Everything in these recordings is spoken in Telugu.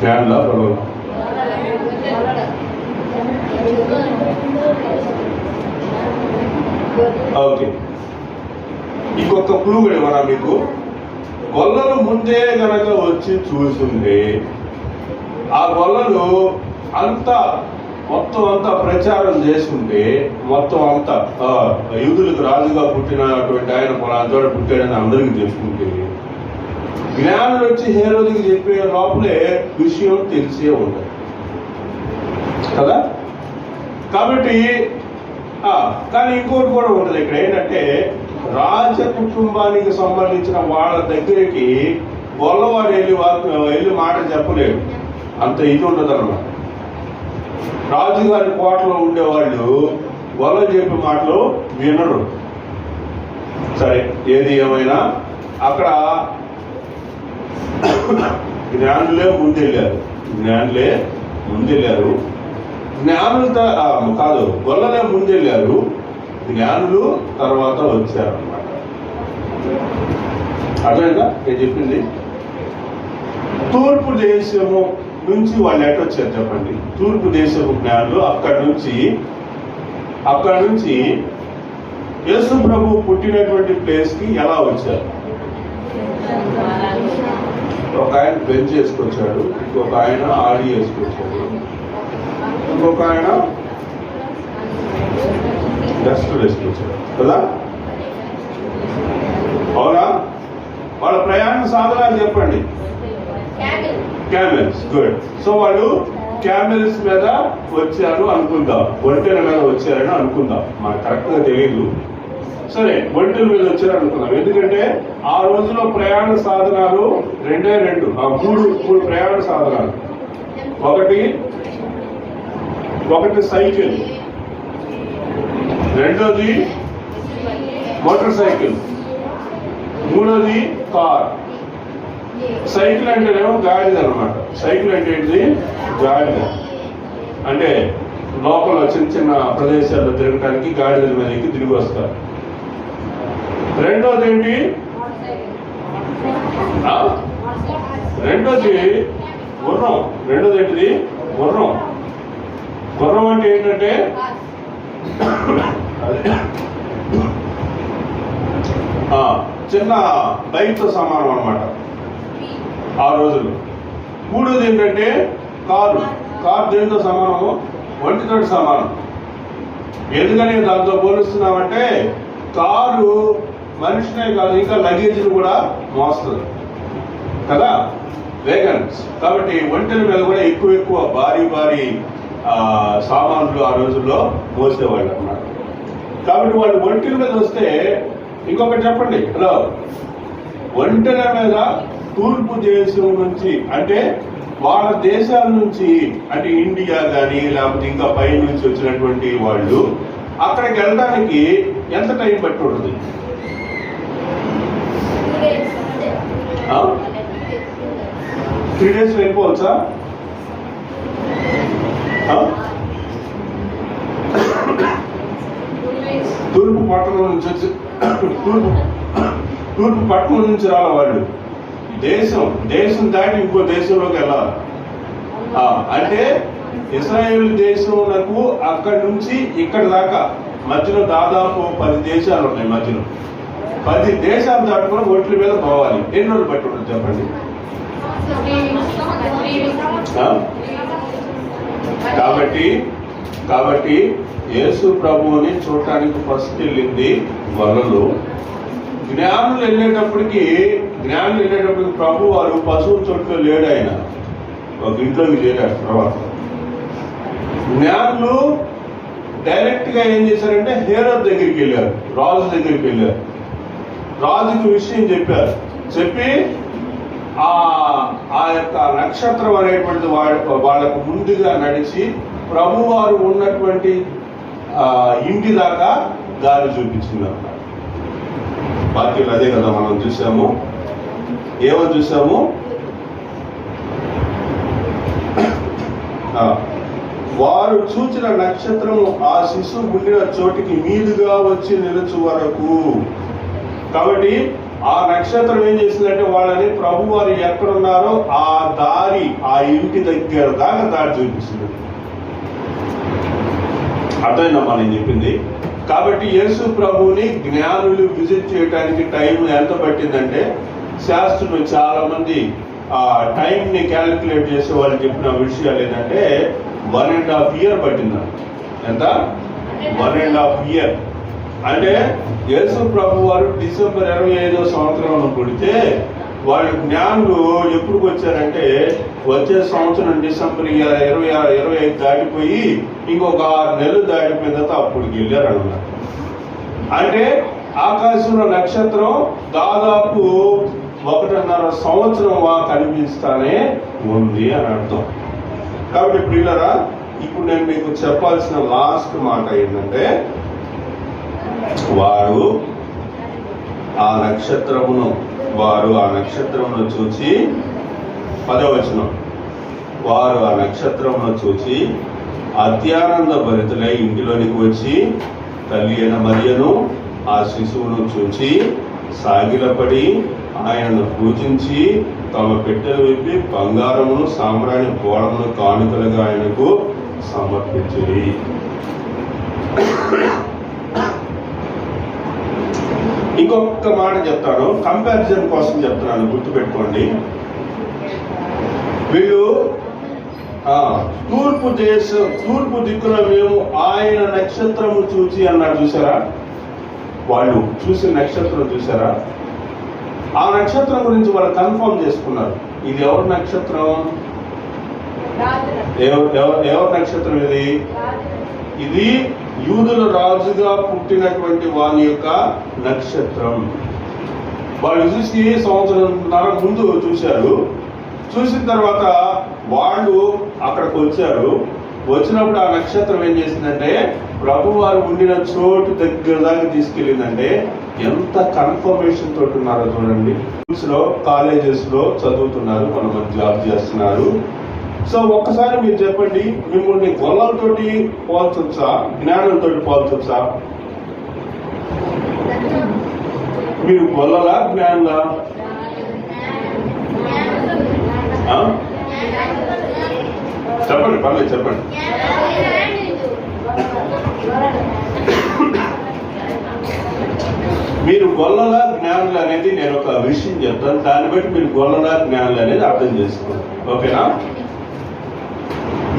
జ్ఞానులా గొల్లలా? ఓకే, ఇంకొక క్లూ కూడా ఇవ్వరా మీకు? గొల్లలు ముందే గనక వచ్చి చూస్తుంటే ఆ గొల్లలు అంతా మొత్తం అంతా ప్రచారం చేసుకుంటే, మొత్తం అంతా యూదులకు రాజుగా పుట్టినటువంటి ఆయన పలానా చోట పుట్టాడని అందరికీ చెప్పుకుంటే, జ్ఞానులు వచ్చి హేరోదుకి చెప్పే లోపలే విషయం తెలిసే ఉంటుంది కదా. కాబట్టి కానీ ఇంకోటి కూడా ఉంటుంది ఇక్కడ. ఏంటంటే రాజ కుటుంబానికి సంబంధించిన వాళ్ళ దగ్గరికి గొల్లవాడు వెళ్ళి మాట చెప్పలేడు, అంత ఇది ఉండదు అన్నమాట. రాజుగారి కోటలో ఉండేవాళ్ళు గొల్ల చెప్పే మాటలు వినరు. సరే, ఏది ఏమైనా అక్కడ జ్ఞానులే ముందెళ్ళారు. జ్ఞానులు కాదు, గొల్లలే ముందెళ్ళారు, జ్ఞానులు తర్వాత వచ్చారు అన్నమాట. అర్థమైందా నేను చెప్పింది? తూర్పు దేశము నుంచి వాళ్ళు ఎట్టొచ్చారు చెప్పండి? తూర్పు దేశపు జ్ఞానులు అక్కడి నుంచి యేసు ప్రభు పుట్టినటువంటి ప్లేస్ కి ఎలా వచ్చారు? ఒక ఆయన బెంచ్ చేసుకొచ్చాడు, ఇంకొక ఆయన ఆడి వేసుకొచ్చాడు, ఇంకొక ఆయన డస్ట్ వేసుకొచ్చాడు కదా. అవునా? వాళ్ళ ప్రయాణ సాధనాలు చెప్పండి. క్యామెల్స్. గుడ్. సో వాళ్ళు క్యామెల్స్ మీద వచ్చారు అనుకుందాం, ఒంటెల మీద వచ్చారని అనుకుందాం. మనకు కరెక్ట్ గా తెలియదు. సరే, ఒంటెల మీద వచ్చారు అనుకుందాం. ఎందుకంటే ఆ రోజులో ప్రయాణ సాధనాలు మూడు ప్రయాణ సాధనాలు. ఒకటి సైకిల్, రెండోది మోటార్ సైకిల్, మూడోది కార్. సైకిల్ అంటేనేమో గాడిద అనమాట. సైకిల్ అంటే ఏంటిది? గాడిద. అంటే లోపల చిన్న చిన్న ప్రదేశాల్లో తిరగడానికి గాడిదల మీద ఎక్కి తిరిగి వస్తారు. రెండోది ఏంటి? రెండోది గుర్రం. రెండోది ఏంటిది? గుర్రం. గుర్రం అంటే ఏంటంటే చిన్న బైక్తో సమానం అన్నమాట ఆ రోజుల్లో. మూడోది ఏంటంటే కారు. కారు దేనితో సమానము? ఒంటితో సమానం. ఎందుకని దాంతో పోలుస్తున్నామంటే కారు మనిషినే కాదు, ఇంకా లగేజ్ని కూడా మోస్తుంది కదా, వేగన్స్. కాబట్టి ఒంటెల మీద కూడా ఎక్కువ భారీ సామాన్లు ఆ రోజుల్లో మోసేవాళ్ళు అన్నమాట. కాబట్టి వాళ్ళు ఒంటెల మీద వస్తే, ఇంకొకటి చెప్పండి, హలో, ఒంటెల మీద తూర్పు దేశం నుంచి అంటే వాళ్ళ దేశాల నుంచి, అంటే ఇండియా కానీ లేకపోతే ఇంకా పై నుంచి వచ్చినటువంటి వాళ్ళు అక్కడికి వెళ్ళడానికి ఎంత టైం పట్టి ఉంటుంది? 3 days వెళ్ళిపోవచ్చా? తూర్పు పట్టణం నుంచి వచ్చి తూర్పు పట్టణం నుంచి రావాలి వాళ్ళు. దేశం దాటి ఇంకో దేశంలోకి వెళ్ళాలి. అంటే ఇశ్రాయేల్ దేశంకు అక్కడి నుంచి ఇక్కడి దాకా మధ్యలో దాదాపు 10 దేశాలు ఉన్నాయి. మధ్యలో 10 దేశాలు దాటుకుని ఒట్ల మీద పోవాలి. ఎన్ని రోజులు పట్టి ఉంటుంది చెప్పండి? కాబట్టి యేసు ప్రభువుని చూడటానికి ఫస్ట్ వెళ్ళింది గొల్లలు. జ్ఞానులు వెళ్ళేటప్పటికి ప్రభు వారు పశువుల చోట్లో లేడు. ఆయన ఒక ఇంట్లోకి చేరారు. తర్వాత జ్ఞానులు డైరెక్ట్ గా ఏం చేశారంటే హేరోద్ దగ్గరికి వెళ్ళారు, రాజు దగ్గరికి వెళ్ళారు. రాజుకి విషయం చెప్పి ఆ యొక్క నక్షత్రం అనేటువంటి వాళ్ళకు ముందుగా నడిచి ప్రభువారు ఉన్నటువంటి ఇంటి దాకా దారి చూపించింది అన్నమాట. బాకీలు అదే కదా మనం చూసాము. ఏమని చూసాము? వారు చూచిన నక్షత్రము ఆ శిశువు ఉండిన చోటికి మీదుగా వచ్చి నిలుచు వరకు. కాబట్టి ఆ నక్షత్రం ఏం చేసిందంటే వాళ్ళని ప్రభు వారు ఎక్కడున్నారో ఆ దారి, ఆ ఇంటి దగ్గర దాకా దారి చూపిస్తుంది. అర్థమైందమ్మా నేను చెప్పింది? కాబట్టి యేసు ప్రభువుని జ్ఞానులు విజిట్ చేయడానికి టైం ఎంత పట్టిందంటే, శాస్త్రులు చాలా మంది ఆ టైం ని క్యాలిక్యులేట్ చేసే వాళ్ళు చెప్పిన విషయాలు ఏంటంటే 1.5 years పట్టింది. ఎంత? 1.5 years. అంటే యేసు ప్రభు వారు డిసెంబర్ 25వ సంవత్సరంలో పుడితే వాళ్ళు జ్ఞానులు ఎప్పుడు వచ్చారంటే వచ్చే సంవత్సరం డిసెంబర్ 25 దాటిపోయి ఇంకొక 6 నెలలు దాటిపోయిన తర్వాత అప్పుడు వెళ్ళారు అన్నమాట. అంటే ఆకాశంలో నక్షత్రం దాదాపు 1.5 సంవత్సరం కనిపిస్తానే ఉంది అని అర్థం. కాబట్టి ప్రియులారా, ఇప్పుడు నేను మీకు చెప్పాల్సిన లాస్ట్ మాట ఏంటంటే, వారు ఆ నక్షత్రమును చూచి 10వ వచనం, వారు ఆ నక్షత్రమును చూచి అత్యానంద భరితులై ఇంటిలోనికి వచ్చి తల్లి అయిన మరియను ఆ శిశువును చూచి సాగిలపడి ఆయనను పూజించి తమ పెట్టెలు విప్పి బంగారమును సాంబ్రాణి గోడమును కానుకలుగా ఆయనకు సమర్పించి. ఇంకొక మాట చెప్తాను, కంపారిజన్ కోసం చెప్తున్నాను, గుర్తుపెట్టుకోండి. వీళ్ళు తూర్పు దిక్కున మేము ఆయన నక్షత్రము చూచి అన్నారు. చూసారా? వాళ్ళు చూసిన నక్షత్రం చూసారా? ఆ నక్షత్రం గురించి వాళ్ళు కన్ఫర్మ్ చేసుకున్నారు. ఇది ఎవరి నక్షత్రం? ఎవరి నక్షత్రం ఇది? ఇది యూదుల రాజుగా పుట్టినటువంటి వాని యొక్క నక్షత్రం. వాళ్ళు చూసి సంవత్సరంన్నర ముందు చూశారు. చూసిన తర్వాత వాళ్ళు అక్కడికి వచ్చారు. వచ్చినప్పుడు ఆ నక్షత్రం ఏం చేసిందంటే ప్రభు వారు ఉండిన చోటు దగ్గర దాకా తీసుకెళ్ళిందంటే ఎంత కన్ఫర్మేషన్ తోటి ఉన్నారో చూడండి. స్కూల్స్ లో, కాలేజెస్ లో చదువుతున్నారు, కొంతమంది జాబ్ చేస్తున్నారు. సో ఒక్కసారి మీరు చెప్పండి, మిమ్మల్ని గొల్లలతోటి పోల్చొచ్చా, జ్ఞానంతో పోల్చొచ్చా? మీరు గొల్లలా, జ్ఞానులా? చెప్పండి, పర్లేదు చెప్పండి. మీరు గొల్లలా, జ్ఞానులు అనేది నేను ఒక విషయం చెప్తాను, దాన్ని బట్టి మీరు గొల్లలా, జ్ఞానులు అనేది అర్థం చేసుకోండి. ఓకేనా?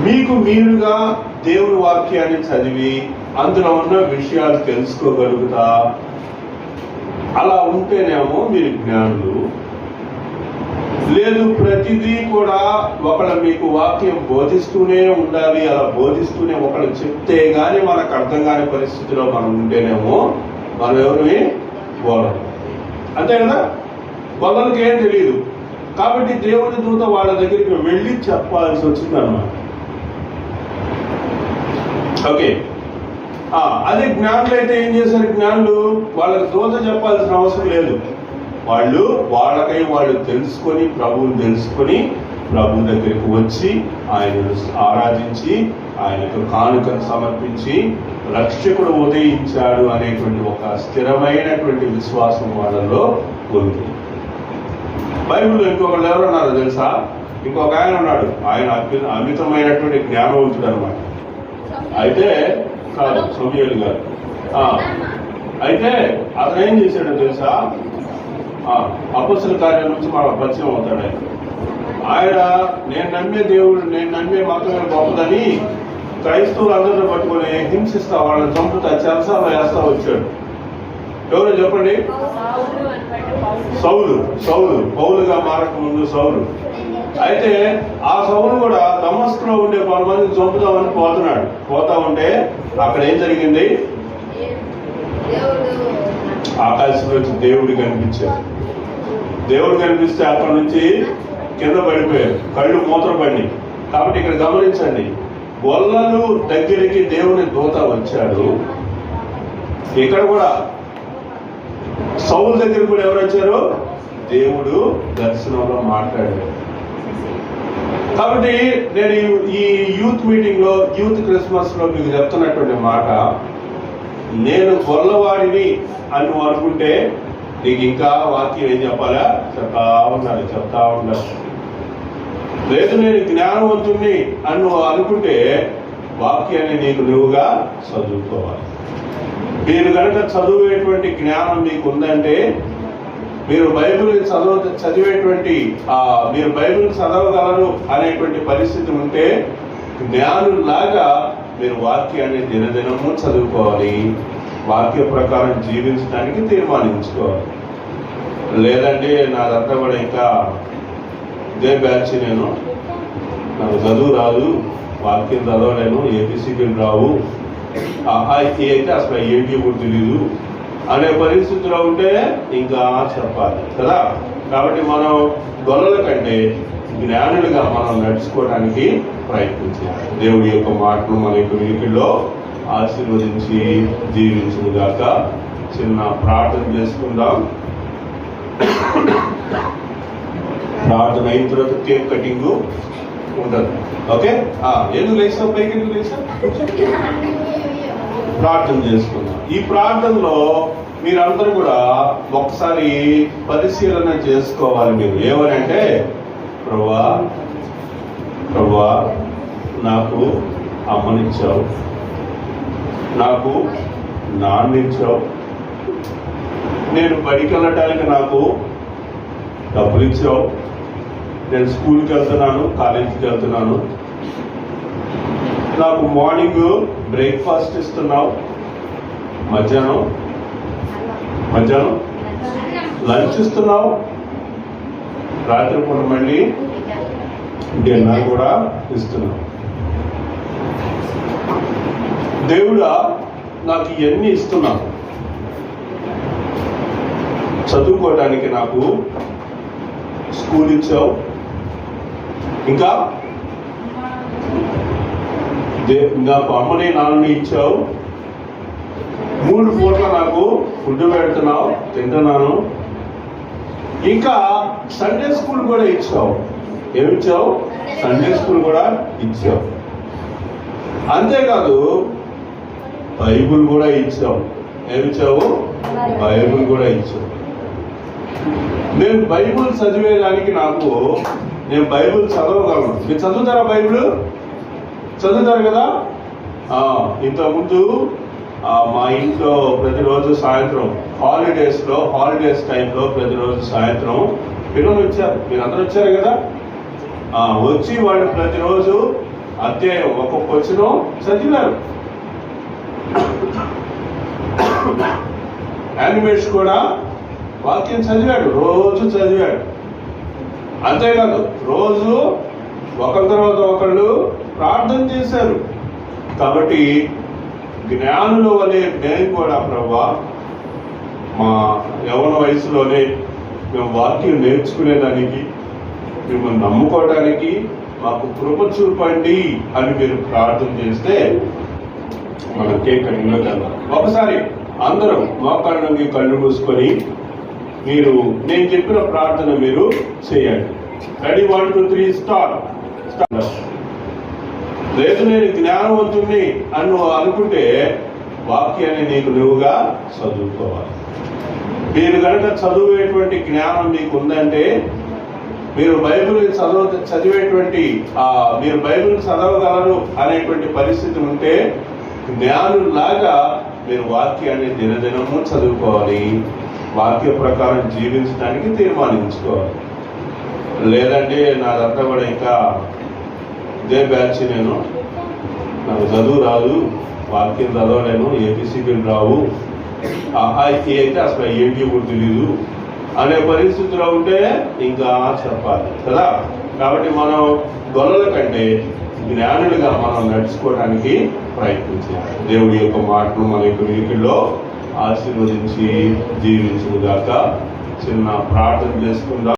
మీకు మీరుగా దేవుని వాక్యాన్ని చదివి అందులో ఉన్న విషయాలు తెలుసుకోగలుగుతా, అలా ఉంటేనేమో మీరు జ్ఞానులు. లేదు, ప్రతిదీ కూడా ఒకళ్ళు మీకు వాక్యం బోధిస్తూనే ఉండాలి, అలా బోధిస్తూనే ఒకళ్ళు చెప్తే గానీ మనకు అర్థం కాని పరిస్థితిలో మనం ఉంటేనేమో మనం ఎవరిని గొల్లలు. అంతే కదా? గొల్లలకి ఏం తెలియదు కాబట్టి దేవుని దూత వాళ్ళ దగ్గరికి వెళ్ళి చెప్పాల్సి వచ్చింది అన్నమాట. ఓకే, అదే జ్ఞానులు అయితే ఏం చేశారు? జ్ఞానులు వాళ్ళకి దూత చెప్పాల్సిన అవసరం లేదు. వాళ్ళకై వాళ్ళు తెలుసుకొని, ప్రభువుని తెలుసుకొని ప్రభు దగ్గరికి వచ్చి ఆయనను ఆరాధించి ఆయనకు కానుకను సమర్పించి రక్షకుడు ఉదయించాడు అనేటువంటి ఒక స్థిరమైనటువంటి విశ్వాసం వాళ్ళలో ఉంది. బైబిల్లో ఇంకొకళ్ళు ఎవరున్నారో తెలుసా? ఇంకొక ఆయన ఉన్నాడు, ఆయన అమితమైనటువంటి జ్ఞానవంతుడు అనమాట. అయితే కాదు, సమూయేలు గారు. అయితే అతను ఏం చేశాడో తెలుసా? అపొస్తలుల కార్యాల నుంచి మన పరిచయం అవుతాడు ఆయన. నేను నమ్మే దేవుడు, నేను నమ్మే మతమే గొప్పదని క్రైస్తవులు అందరిని పట్టుకొని హింసిస్తా, వాళ్ళని చంపుతా, చెరసాల్లో వేస్తా వచ్చాడు. ఎవరో చెప్పండి? సౌలు పౌలుగా మారక ముందు సౌలు. అయితే ఆ సౌలు కూడా దమస్కులో ఉండే కొంతమందిని చంపుదామని పోతా ఉంటే అక్కడ ఏం జరిగింది? ఆకాశంలో వచ్చి దేవుడు కనిపించాడు. దేవుడు కనిపిస్తే అక్కడ నుంచి కింద పడిపోయారు, కళ్ళు మూత్రపడి. కాబట్టి ఇక్కడ గమనించండి, గొల్లలు దగ్గరికి దేవుని దూత వచ్చాడు. ఇక్కడ కూడా సౌలు దగ్గర కూడా ఎవరు వచ్చారు? దేవుడు దర్శనంలో మాట్లాడాడు. కాబట్టి నేను ఈ యూత్ మీటింగ్ లో, యూత్ క్రిస్మస్ లో మీకు చెప్తున్నటువంటి మాట, నేను గొల్లవాడిని అని అనుకుంటే నీకు ఇంకా వాక్యం ఏం చెప్పాలా? చెప్తా ఉండాలి. లేదు నేను జ్ఞానవంతుణ్ణి అని నువ్వు అనుకుంటే వాక్యాన్ని నీకు నువ్వుగా చదువుకోవాలి. మీరు కనుక చదివేటువంటి జ్ఞానం మీకు ఉందంటే, మీరు బైబిల్ చదివేటువంటి మీరు బైబిల్ చదవగలరు అనేటువంటి పరిస్థితి ఉంటే, జ్ఞానులాగా మీరు వాక్యాన్ని దినదినము చదువుకోవాలి. వాక్య ప్రకారం జీవించడానికి తీర్మానించుకోవాలి. లేదంటే నాదంతా కూడా ఇంకా ఇదే బ్యాచ్, నాకు చదువు రాదు, వాక్యం చదవలేను, ఏబిసిడీలు రావు, అయితే అసలు ఏంటి కూడా తెలీదు అనే పరిస్థితిలో ఉంటే ఇంకా చెప్పాలి కదా. కాబట్టి మనం గొల్లల కంటే జ్ఞానులుగా మనం నడుచుకోవడానికి ప్రయత్నించాలి. దేవుడి యొక్క మాటను మన యొక్క వినికిడిలో ఆశీర్వదించి జీవించుగాక. చిన్న ప్రార్థన చేసుకుందాం. ప్రార్థన అయిన తర్వాత కేక్ కటింగ్ ఉంటుంది. ఓకే, ఎందుకు లేచావు? పైకి ఎందుకు లేచావు? ప్రార్థన చేసుకుందాం. ఈ ప్రార్థనలో మీరందరూ కూడా ఒకసారి పరిశీలన చేసుకోవాలి. మీరు ఏమనంటే, ప్రభువా నాకు అమ్మనిచ్చావు, నాకు నాన్నిచ్చావు, నేను బడికి వెళ్ళటానికి నాకు డబ్బులు ఇచ్చావు, నేను స్కూల్కి వెళ్తున్నాను, కాలేజీకి వెళ్తున్నాను, నాకు మార్నింగ్ బ్రేక్ఫాస్ట్ ఇస్తున్నావు, మధ్యాహ్నం లంచ్ ఇస్తున్నావు, రాత్రి పూట మళ్ళీ డిన్నర్ కూడా ఇస్తున్నావు. దేవుడా నాకు ఇవన్నీ ఇస్తున్నావు. చదువుకోవడానికి నాకు స్కూల్ ఇచ్చావు, ఇంకా నాకు అమ్మని నాన్నని ఇచ్చావు, 3 పూట్ల నాకు ఫుడ్ పెడుతున్నావు, తింటున్నాను, ఇంకా సండే స్కూల్ కూడా ఇచ్చావు. ఏమిచ్చావు? సండే స్కూల్ కూడా ఇచ్చావు. అంతేకాదు బైబుల్ కూడా ఇచ్చావు. ఏమిచ్చావు? బైబుల్ కూడా ఇచ్చావు. నేను బైబుల్ చదివేదానికి నేను బైబుల్ చదవగలను. మీరు చదువుతారా? బైబుల్ చదువుతారు కదా. ఇంతకుముందు మా ఇంట్లో ప్రతిరోజు సాయంత్రం హాలిడేస్ టైంలో ప్రతిరోజు సాయంత్రం పిల్లలు వచ్చారు. మీరందరూ వచ్చారు కదా. వచ్చి వాళ్ళు ప్రతిరోజు అధ్యాయం ఒక్కొక్క వచ్చిన చదివారు. యానిమేట్స్ కూడా వాక్యం రోజు చదివాడు. అంతేకాదు రోజు ఒకరి తర్వాత ఒకళ్ళు ప్రార్థన చేశారు. కాబట్టి జ్ఞానుల వలె మేము కూడా ప్రభువా మా యవ్వన వయసులోనే మేము వాక్యం నేర్చుకునేదానికి, మిమ్మల్ని నమ్ముకోవడానికి మాకు కృప చూపండి అని మీరు ప్రార్థన చేస్తే మన కేక్ కటింగ్లో వెళ్దాం. ఒకసారి అందరం మోకాళ్ళకి కళ్ళు మూసుకొని నేను చెప్పిన ప్రార్థన మీరు చేయండి. రెడీ? 1 2 3 స్టార్ట్. లేదు నేను జ్ఞానవంతుణ్ణి అని నువ్వు అనుకుంటే వాక్యాన్ని నీకు నువ్వుగా చదువుకోవాలి. మీరు కనుక చదివేటువంటి జ్ఞానం మీకు ఉందంటే, మీరు బైబిల్ చదివేటువంటి మీరు బైబిల్ చదవగలరు అనేటువంటి పరిస్థితి ఉంటే, జ్ఞానులాగా మీరు వాక్యాన్ని దినదినము చదువుకోవాలి. వాక్య ప్రకారం జీవించడానికి తీర్మానించుకోవాలి. లేదంటే నాదంతా కూడా ఇంకా ఇదే బ్యాచ్, నాకు చదువు రాదు, వాక్యం చదవలేను, ఏబిసిడీలు రావు, అయితే అసలు ఏంటి కూడా తెలీదు అనే పరిస్థితిలో ఉంటే ఇంకా చెప్పాలి కదా. కాబట్టి మనం గొల్లల కంటే జ్ఞానులుగా మనం నడుచుకోవడానికి ప్రయత్నించాలి. దేవుడి యొక్క మాటను మన యొక్క వినికిడిలో ఆశీర్వదించి జీవించుగాక. చిన్న ప్రార్థన చేసుకుందాం.